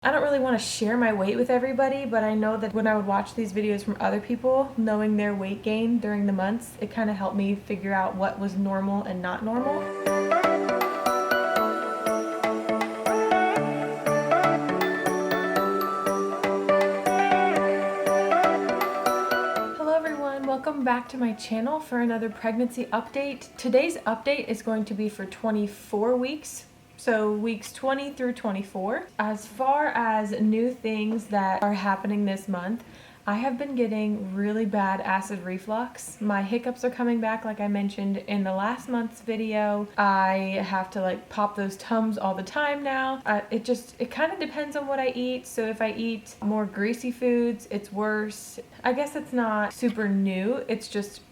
I don't really want to share my weight with everybody, but I know that when I would watch these videos from other people, knowing their weight gain during the months, it kind of helped me figure out what was normal and not normal. Hello everyone, welcome back to my channel for another pregnancy update. Today's update is going to be for 24 weeks. So weeks 20 through 24. As far as new things that are happening this month, I have been getting really bad acid reflux. My hiccups are coming back like I mentioned in the last month's video. I have to pop those Tums all the time now. It kind of depends on what I eat. So if I eat more greasy foods, it's worse. I guess it's not super new. It's just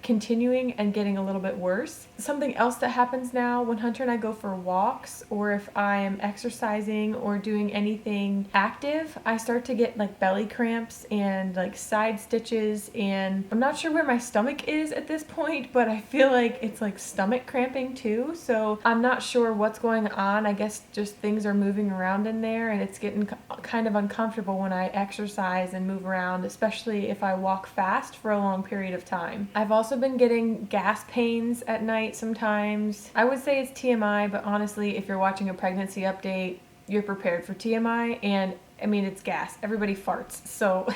continuing and getting a little bit worse. Something else that happens now when Hunter and I go for walks, or if I am exercising or doing anything active, I start to get belly cramps and side stitches, and I'm not sure where my stomach is at this point, but I feel like it's stomach cramping too. So I'm not sure what's going on. I guess just things are moving around in there, and it's getting kind of uncomfortable when I exercise and move around, especially if I walk fast for a long period of time. I've also been getting gas pains at night sometimes. I would say it's TMI, but honestly, if you're watching a pregnancy update, you're prepared for TMI, and I mean, it's gas. Everybody farts, so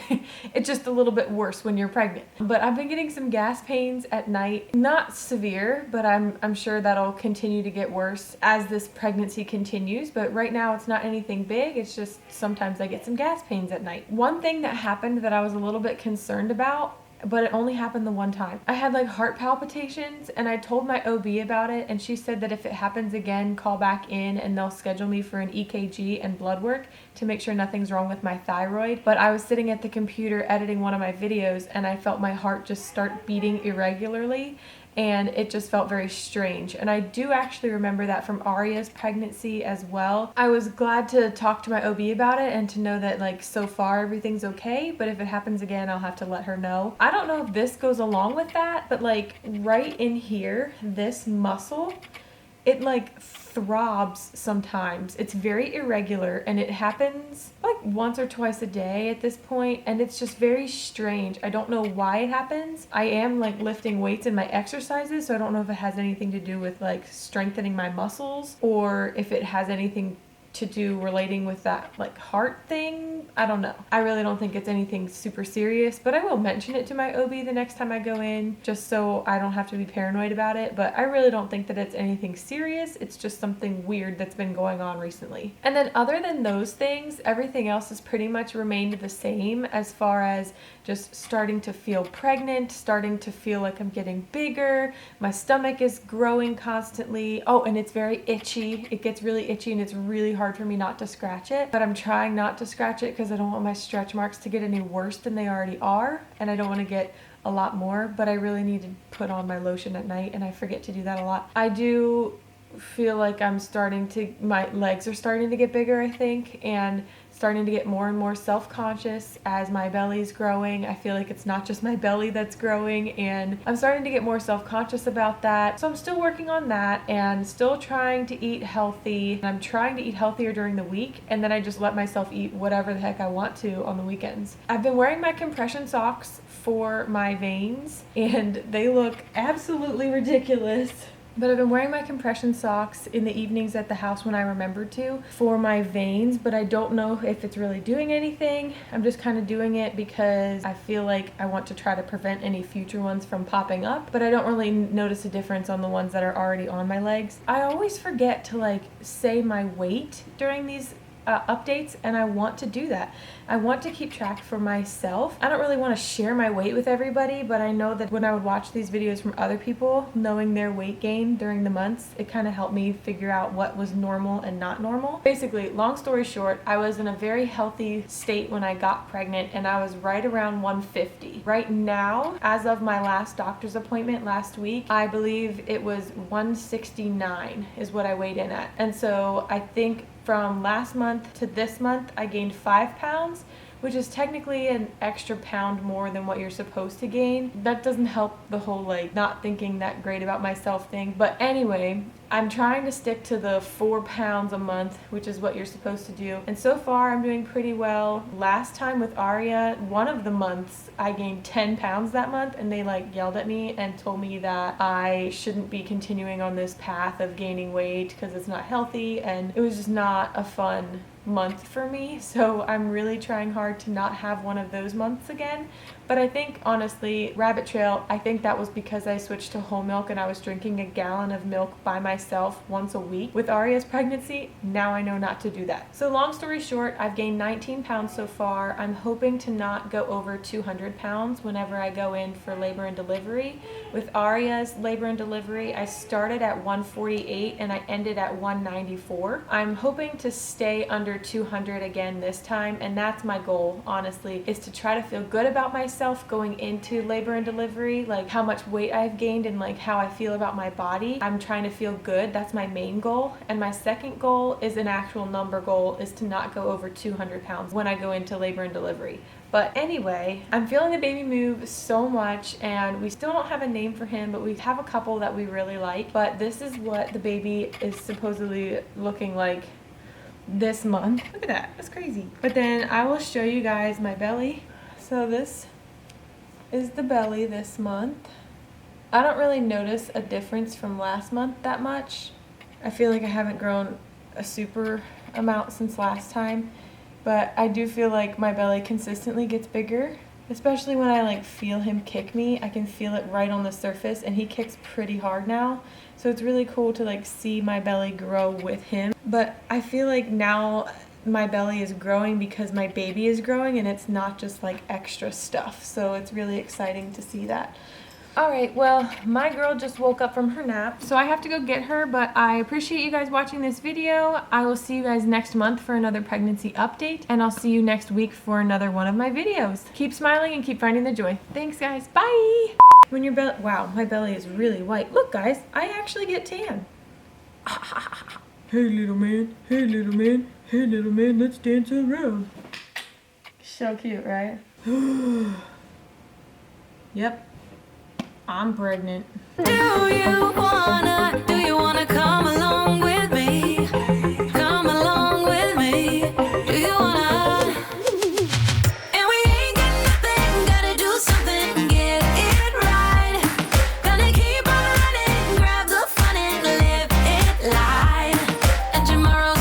it's just a little bit worse when you're pregnant. But I've been getting some gas pains at night. Not severe, but I'm sure that'll continue to get worse as this pregnancy continues. But right now, it's not anything big. It's just sometimes I get some gas pains at night. One thing that happened that I was a little bit concerned about, but it only happened the one time. I had heart palpitations, and I told my OB about it, and she said that if it happens again, call back in and they'll schedule me for an EKG and blood work to make sure nothing's wrong with my thyroid. But I was sitting at the computer editing one of my videos, and I felt my heart just start beating irregularly, and it just felt very strange. And I do actually remember that from Aria's pregnancy as well. I was glad to talk to my OB about it and to know that so far everything's okay, but if it happens again, I'll have to let her know. I don't know if this goes along with that, but right in here, this muscle, it throbs sometimes. It's very irregular, and it happens once or twice a day at this point, and it's just very strange. I don't know why it happens. I am lifting weights in my exercises, so I don't know if it has anything to do with strengthening my muscles, or if it has anything to do relating with that heart thing. I don't know. I really don't think it's anything super serious, but I will mention it to my OB the next time I go in, just so I don't have to be paranoid about it. But I really don't think that it's anything serious. It's just something weird that's been going on recently. And then other than those things, everything else has pretty much remained the same, as far as just starting to feel pregnant, starting to feel like I'm getting bigger. My stomach is growing constantly. Oh, and it's very itchy. It gets really itchy, and it's really hard for me not to scratch it, but I'm trying not to scratch it because I don't want my stretch marks to get any worse than they already are, and I don't want to get a lot more. But I really need to put on my lotion at night, and I forget to do that a lot. I do feel like my legs are starting to get bigger, I think, and starting to get more and more self-conscious as my belly's growing. I feel like it's not just my belly that's growing, and I'm starting to get more self-conscious about that. So I'm still working on that and still trying to eat healthy. And I'm trying to eat healthier during the week, and then I just let myself eat whatever the heck I want to on the weekends. I've been wearing my compression socks for my veins, and they look absolutely ridiculous. But I've been wearing my compression socks in the evenings at the house when I remember to for my veins, but I don't know if it's really doing anything. I'm just kind of doing it because I feel like I want to try to prevent any future ones from popping up, but I don't really notice a difference on the ones that are already on my legs. I always forget to say my weight during these updates, and I want to do that. I want to keep track for myself. I don't really want to share my weight with everybody, but I know that when I would watch these videos from other people, knowing their weight gain during the months, it kind of helped me figure out what was normal and not normal. Basically, long story short, I was in a very healthy state when I got pregnant, and I was right around 150. Right now, as of my last doctor's appointment last week, I believe it was 169 is what I weighed in at. And so I think from last month to this month, I gained 5 pounds, which is technically an extra pound more than what you're supposed to gain. That doesn't help the whole like not thinking that great about myself thing. But anyway, I'm trying to stick to the 4 pounds a month, which is what you're supposed to do. And so far I'm doing pretty well. Last time with Aria, one of the months I gained 10 pounds that month, and they like yelled at me and told me that I shouldn't be continuing on this path of gaining weight because it's not healthy, and it was just not a fun month for me. So I'm really trying hard to not have one of those months again. But I think honestly, Rabbit Trail, I think that was because I switched to whole milk and I was drinking a gallon of milk by myself once a week. With Aria's pregnancy, now I know not to do that. So long story short, I've gained 19 pounds so far. I'm hoping to not go over 200 pounds whenever I go in for labor and delivery. With Aria's labor and delivery, I started at 148 and I ended at 194. I'm hoping to stay under 200 again this time, and that's my goal, honestly, is to try to feel good about myself going into labor and delivery, like how much weight I've gained and like how I feel about my body. I'm trying to feel good. That's my main goal. And my second goal is an actual number goal, is to not go over 200 pounds when I go into labor and delivery. But anyway, I'm feeling the baby move so much, and we still don't have a name for him, but we have a couple that we really like. But this is what the baby is supposedly looking like this month. Look at that, that's crazy. But then I will show you guys my belly. So this is the belly this month. I don't really notice a difference from last month that much. I feel like I haven't grown a super amount since last time, but I do feel like my belly consistently gets bigger, especially when I like feel him kick me. I can feel it right on the surface, and he kicks pretty hard now. So it's really cool to like see my belly grow with him. But I feel like now my belly is growing because my baby is growing, and it's not just like extra stuff. So it's really exciting to see that. Alright, well, my girl just woke up from her nap, so I have to go get her, but I appreciate you guys watching this video. I will see you guys next month for another pregnancy update, and I'll see you next week for another one of my videos. Keep smiling and keep finding the joy. Thanks, guys. Bye! When your belly... Wow, my belly is really white. Look, guys, I actually get tan. Hey, little man. Hey, little man. Hey, little man, let's dance around. So cute, right? Yep. I'm pregnant. Do you wanna